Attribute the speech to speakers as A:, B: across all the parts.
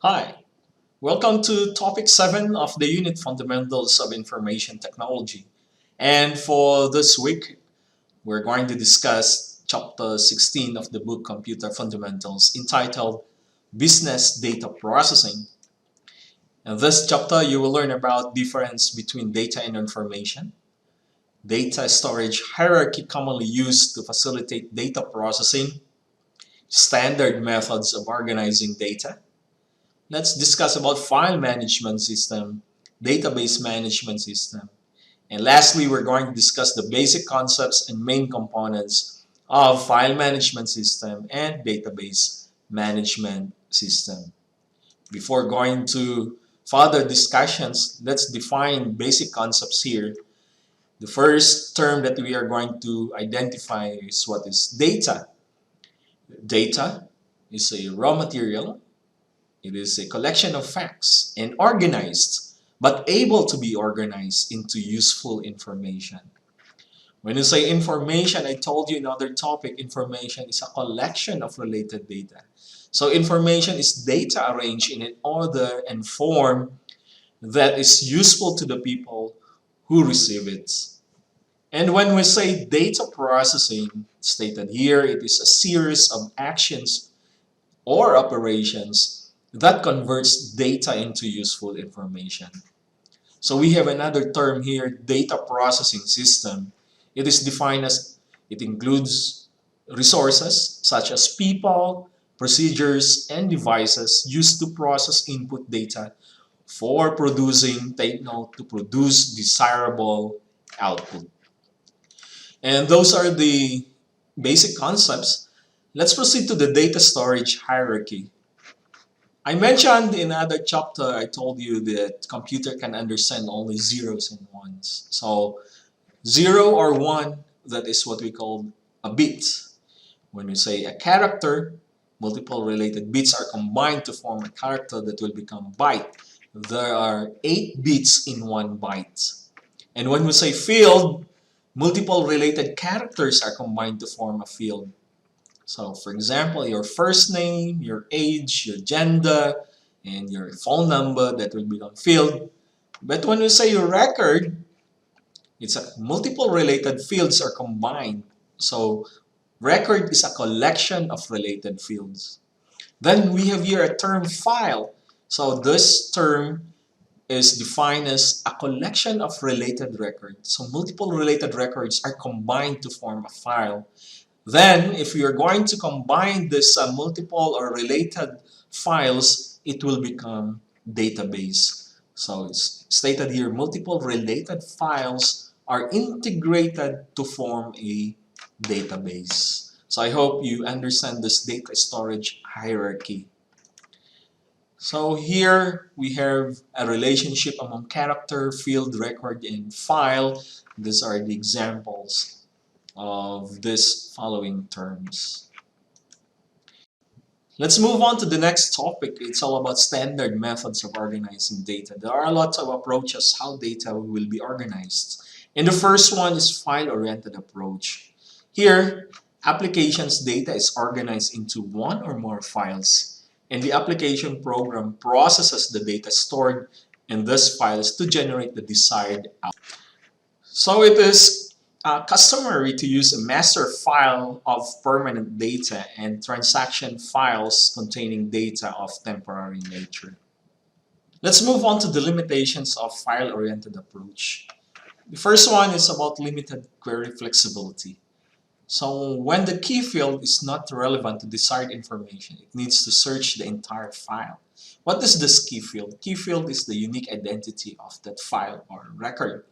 A: Hi, welcome to topic 7 of the unit Fundamentals of Information Technology. And for this week, we're going to discuss chapter 16 of the book Computer Fundamentals entitled Business Data Processing. In this chapter, you will learn about difference between data and information, data storage hierarchy commonly used to facilitate data processing, standard methods of organizing data. Let's discuss about file management system, database management system. And lastly, we're going to discuss the basic concepts and main components of file management system and database management system. Before going to further discussions, let's define basic concepts here. The first term that we are going to identify is what is data. Data is a raw material. It is a collection of facts and organized, but able to be organized into useful information. When you say information, I told you another topic, information is a collection of related data. So information is data arranged in an order and form that is useful to the people who receive it. And when we say data processing, stated here, it is a series of actions or operations that converts data into useful information. So we have another term here, data processing system. It is defined as it includes resources such as people, procedures, and devices used to process input data for producing, take note, to produce desirable output. And those are the basic concepts. Let's proceed to the data storage hierarchy. I mentioned in another chapter, I told you that computer can understand only zeros and ones. So 0 or 1, that is what we call a bit. When we say a character, multiple related bits are combined to form a character that will become a byte. There are 8 bits in 1 byte. And when we say field, multiple related characters are combined to form a field. So for example, your first name, your age, your gender, and your phone number, that will become field. But when we say your record, it's a multiple related fields are combined. So record is a collection of related fields. Then we have here a term file. So this term is defined as a collection of related records. So multiple related records are combined to form a file. Then, if we are going to combine this multiple or related files, it will become database. So it's stated here, multiple related files are integrated to form a database. So I hope you understand this data storage hierarchy. So here we have a relationship among character, field, record, and file. These are the examples of these following terms. Let's move on to the next topic. It's all about standard methods of organizing data. There are lots of approaches how data will be organized. And the first one is file-oriented approach. Here, applications data is organized into one or more files, and the application program processes the data stored in these files to generate the desired output. So it is customary to use a master file of permanent data and transaction files containing data of temporary nature. Let's move on to the limitations of file-oriented approach. The first one is about limited query flexibility. So when the key field is not relevant to desired information, it needs to search the entire file. What is this key field? Key field is the unique identity of that file or record.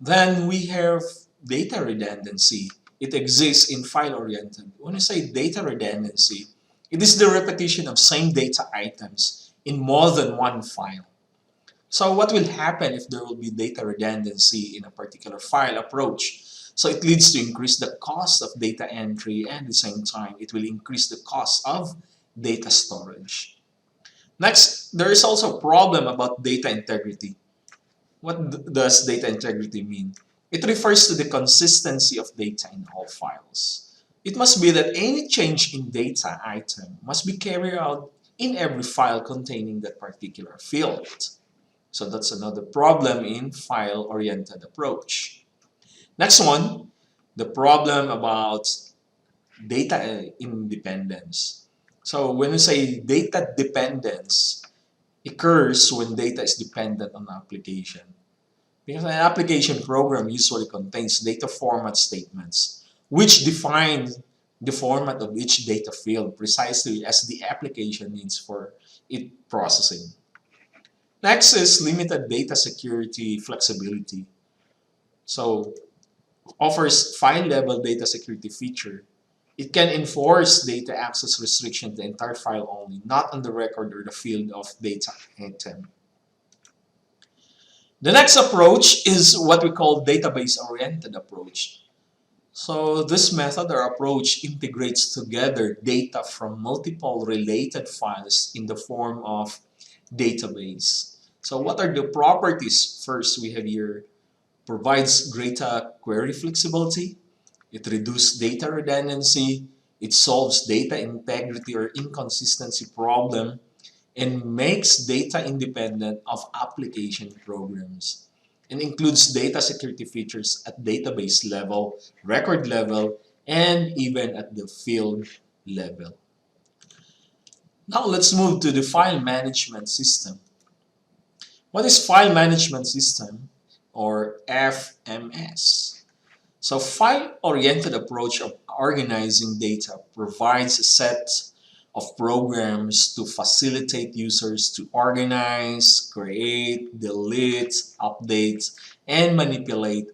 A: Then we have data redundancy. It exists in file-oriented. When I say data redundancy, it is the repetition of same data items in more than one file. So what will happen if there will be data redundancy in a particular file approach? So it leads to increase the cost of data entry, and at the same time, it will increase the cost of data storage. Next, there is also a problem about data integrity. What does data integrity mean? It refers to the consistency of data in all files. It must be that any change in data item must be carried out in every file containing that particular field. So that's another problem in file-oriented approach. Next one, the problem about data independence. So when we say data dependence occurs when data is dependent on application. Because an application program usually contains data format statements which define the format of each data field precisely as the application needs for its processing. Next is limited data security flexibility. So offers file-level data security feature. It can enforce data access restriction to the entire file only, not on the record or the field of data item. The next approach is what we call database-oriented approach. So this method or approach integrates together data from multiple related files in the form of database. So what are the properties? First, we have here provides greater query flexibility. It reduces data redundancy. It solves data integrity or inconsistency problem and makes data independent of application programs and includes data security features at database level, record level, and even at the field level. Now let's move to the file management system. What is file management system or FMS? So file-oriented approach of organizing data provides a set of programs to facilitate users to organize, create, delete, update, and manipulate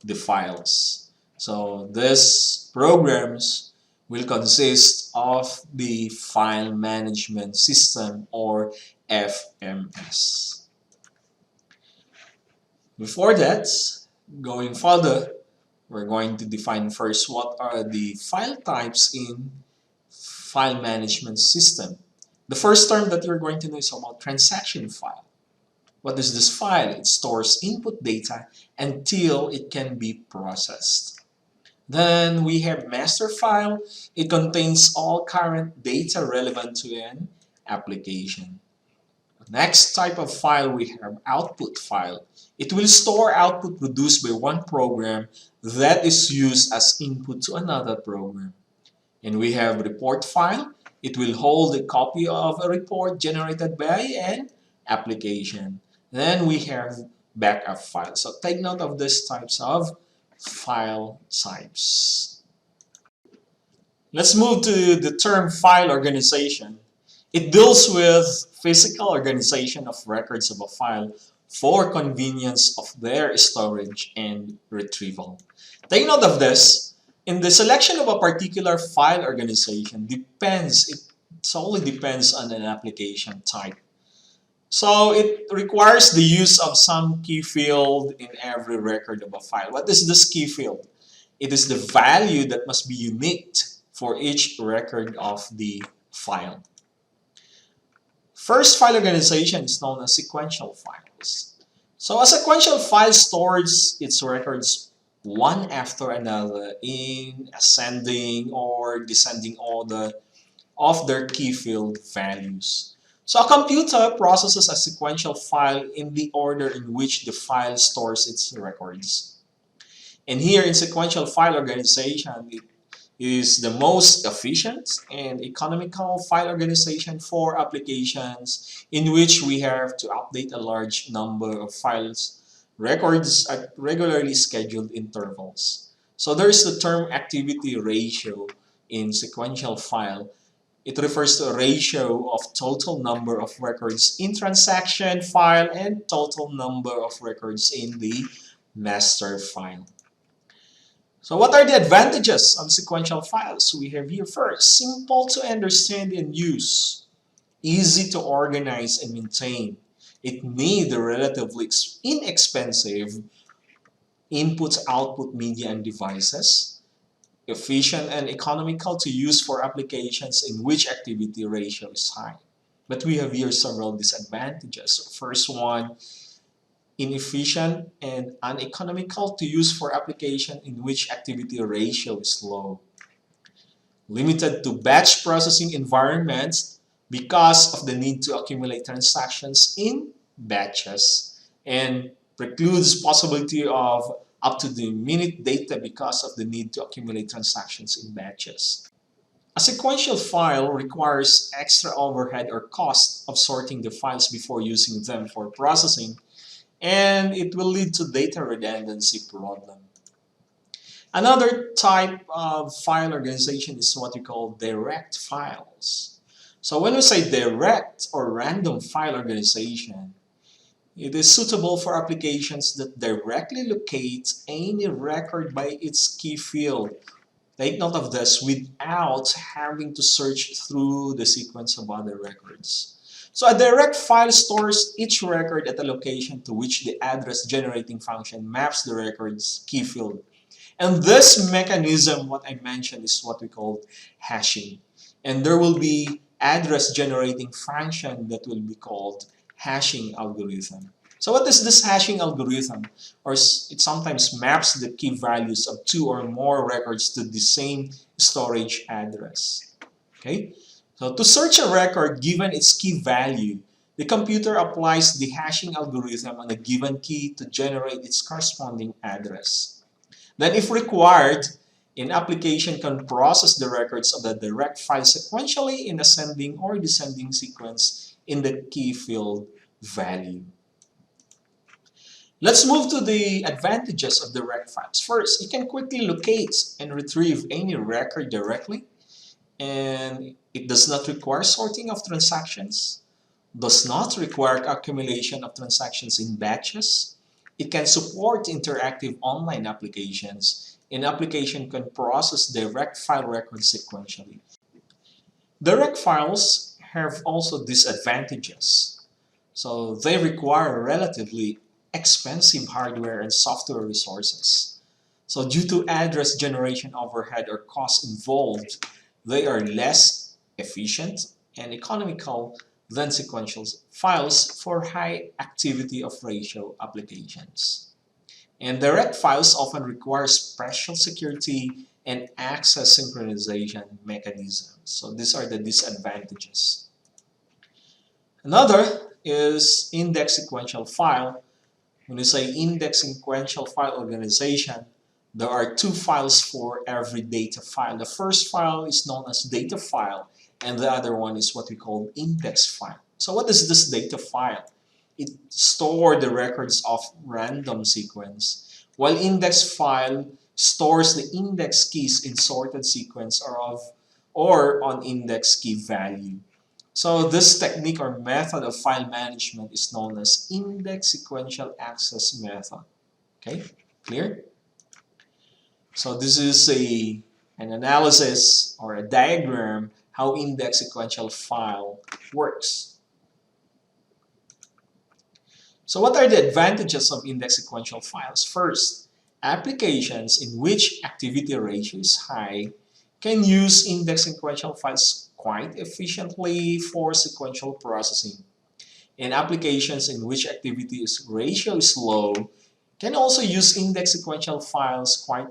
A: the files. So these programs will consist of the file management system or FMS. Before that, going further, we're going to define first what are the file types in file management system. The first term that you're going to know is about transaction file. What is this file? It stores input data until it can be processed. Then we have master file. It contains all current data relevant to an application. Next type of file we have output file. It will store output produced by one program that is used as input to another program. And we have report file. It will hold a copy of a report generated by an application. Then we have backup file. So take note of these types of file types. Let's move to the term file organization. It deals with physical organization of records of a file for convenience of their storage and retrieval. Take note of this. In the selection of a particular file organization it solely depends on an application type. So it requires the use of some key field in every record of a file. What is this key field? It is the value that must be unique for each record of the file. First file organization is known as sequential files. So a sequential file stores its records one after another in ascending or descending order of their key field values. So a computer processes a sequential file in the order in which the file stores its records. And here in sequential file organization, it is the most efficient and economical file organization for applications in which we have to update a large number of files records at regularly scheduled intervals. So there is the term activity ratio in sequential file. It refers to a ratio of total number of records in transaction file and total number of records in the master file. So what are the advantages of sequential files? We have here first, simple to understand and use, easy to organize and maintain. It needs a relatively inexpensive input-output media and devices, efficient and economical to use for applications in which activity ratio is high. But we have here several disadvantages. First one, inefficient and uneconomical to use for application in which activity ratio is low. Limited to batch processing environments because of the need to accumulate transactions in batches, and precludes possibility of up-to-the-minute data because of the need to accumulate transactions in batches. A sequential file requires extra overhead or cost of sorting the files before using them for processing, and it will lead to data redundancy problem. Another type of file organization is what we call direct files. So when we say direct or random file organization, it is suitable for applications that directly locate any record by its key field. Take note of this, without having to search through the sequence of other records. So a direct file stores each record at a location to which the address generating function maps the record's key field. And this mechanism, what I mentioned, is what we call hashing. And there will be address generating function that will be called hashing algorithm. So what is this hashing algorithm? Or it sometimes maps the key values of two or more records to the same storage address. Okay? So to search a record given its key value, the computer applies the hashing algorithm on a given key to generate its corresponding address. Then if required, an application can process the records of the direct file sequentially in ascending or descending sequence in the key field value. Let's move to the advantages of direct files. First, you can quickly locate and retrieve any record directly, and it does not require sorting of transactions, does not require accumulation of transactions in batches. It can support interactive online applications. An application can process direct file records sequentially. Direct files have also disadvantages. So they require relatively expensive hardware and software resources. So due to address generation overhead or costs involved, they are less efficient and economical than sequential files for high activity of ratio applications. And direct files often require special security and access synchronization mechanisms. So these are the disadvantages. Another is index sequential file. When you say index sequential file organization, there are two files for every data file. The first file is known as data file, and the other one is what we call index file. So what is this data file? It stores the records of random sequence, while index file stores the index keys in sorted sequence or on index key value. So this technique or method of file management is known as index sequential access method. Okay, clear? So this is an analysis or a diagram how index sequential file works. So what are the advantages of index sequential files? First, applications in which activity ratio is high can use index sequential files quite efficiently for sequential processing. And applications in which activity ratio is low can also use index sequential files quite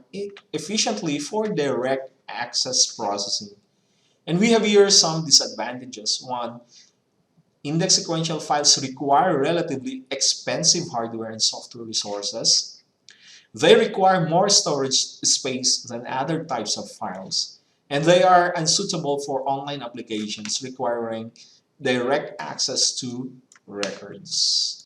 A: efficiently for direct access processing. And we have here some disadvantages. One, index sequential files require relatively expensive hardware and software resources. They require more storage space than other types of files, and they are unsuitable for online applications requiring direct access to records.